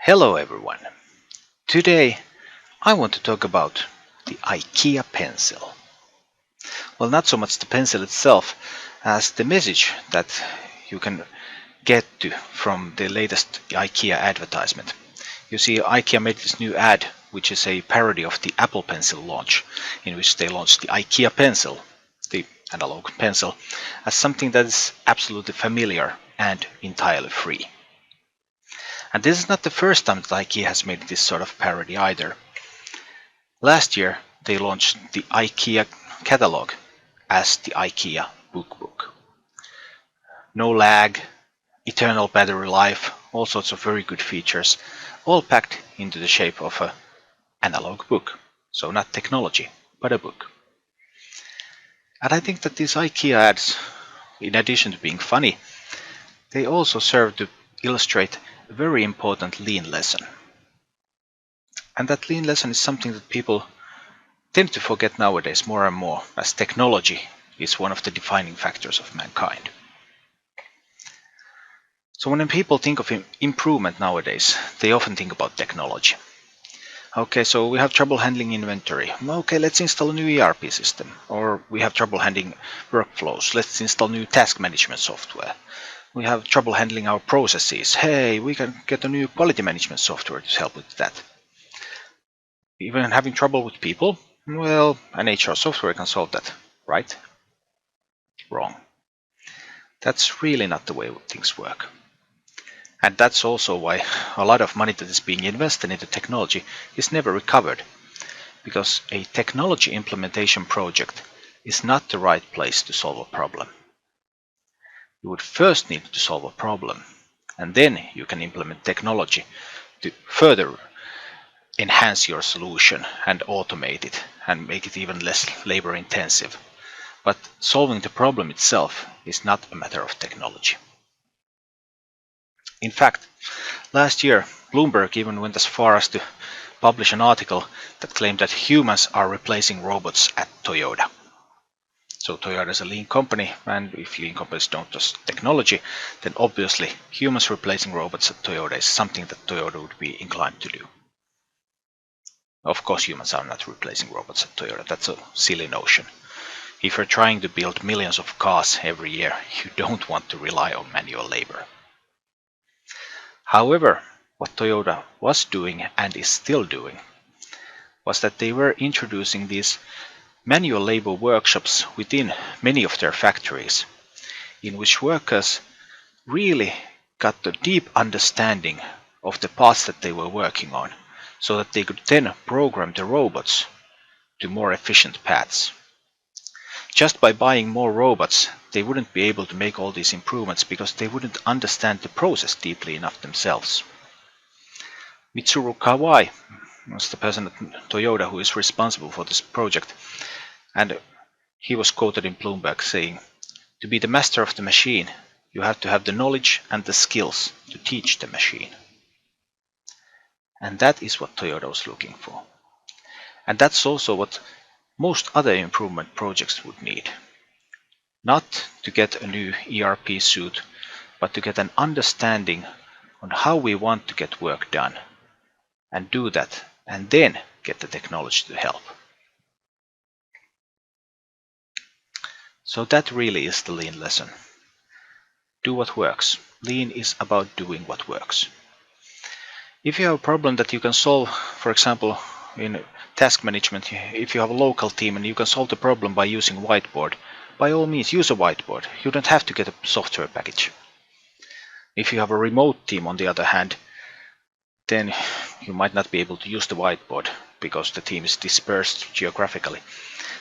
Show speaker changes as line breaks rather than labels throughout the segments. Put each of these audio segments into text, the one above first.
Hello everyone. Today I want to talk about the IKEA Pencil. Well, not so much the pencil itself as the message that you can get to from the latest IKEA advertisement. You see, IKEA made this new ad which is a parody of the Apple Pencil launch, in which they launched the IKEA Pencil, the analog pencil, as something that is absolutely familiar and entirely free. And this is not the first time that IKEA has made this sort of parody either. Last year they launched the IKEA catalog as the IKEA Book. No lag, eternal battery life, all sorts of very good features, all packed into the shape of an analog book. So not technology, but a book. And I think that these IKEA ads, in addition to being funny, they also serve to illustrate a very important lean lesson. And that lean lesson is something that people tend to forget nowadays more and more, as technology is one of the defining factors of mankind. So when people think of improvement nowadays, they often think about technology. Okay, so we have trouble handling inventory. Okay, let's install a new ERP system. Or we have trouble handling workflows. Let's install new task management software. We have trouble handling our processes. Hey, we can get a new quality management software to help with that. Even having trouble with people? Well, an HR software can solve that, right? Wrong. That's really not the way things work. And that's also why a lot of money that is being invested into technology is never recovered. Because a technology implementation project is not the right place to solve a problem. You would first need to solve a problem, and then you can implement technology to further enhance your solution and automate it and make it even less labor intensive. But solving the problem itself is not a matter of technology. In fact, last year Bloomberg even went as far as to publish an article that claimed that humans are replacing robots at Toyota. So Toyota is a lean company, and if lean companies don't trust technology, then obviously humans replacing robots at Toyota is something that Toyota would be inclined to do. Of course, humans are not replacing robots at Toyota. That's a silly notion. If you're trying to build millions of cars every year, you don't want to rely on manual labor. However, what Toyota was doing and is still doing was that they were introducing these manual labor workshops within many of their factories, in which workers really got a deep understanding of the parts that they were working on, so that they could then program the robots to more efficient paths. Just by buying more robots, they wouldn't be able to make all these improvements because they wouldn't understand the process deeply enough themselves. Mitsuru Kawai was the person at Toyota who is responsible for this project, and he was quoted in Bloomberg saying, "To be the master of the machine, you have to have the knowledge and the skills to teach the machine." And that is what Toyota was looking for. And that's also what most other improvement projects would need. Not to get a new ERP suite, but to get an understanding on how we want to get work done, and do that, and then get the technology to help. So that really is the lean lesson. Do what works. Lean is about doing what works. If you have a problem that you can solve, for example, in task management, if you have a local team and you can solve the problem by using whiteboard, by all means use a whiteboard. You don't have to get a software package. If you have a remote team, on the other hand, then you might not be able to use the whiteboard because the team is dispersed geographically.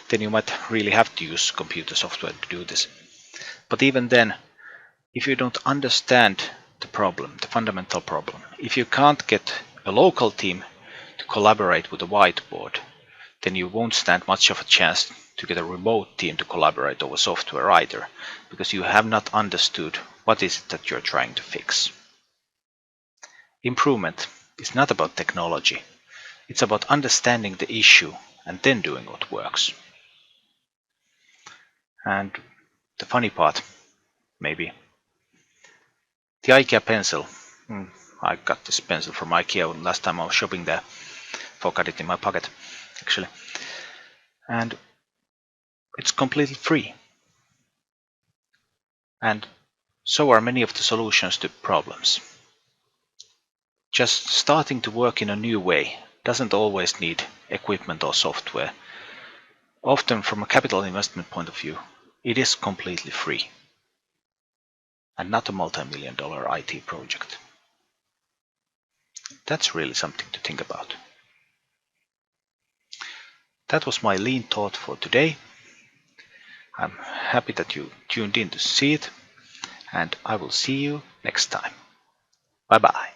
Then you might really have to use computer software to do this. But even then, if you don't understand the problem, the fundamental problem, if you can't get a local team to collaborate with a whiteboard, then you won't stand much of a chance to get a remote team to collaborate over software either, because you have not understood what is it that you're trying to fix. Improvement is not about technology. It's about understanding the issue and then doing what works. And the funny part, maybe, the IKEA Pencil, I got this pencil from IKEA last time I was shopping there. Forgot it in my pocket, actually. And it's completely free. And so are many of the solutions to problems. Just starting to work in a new way doesn't always need equipment or software. Often, from a capital investment point of view, it is completely free and not a multi-million-dollar IT project. That's really something to think about. That was my lean thought for today. I'm happy that you tuned in to see it, and I will see you next time. Bye bye.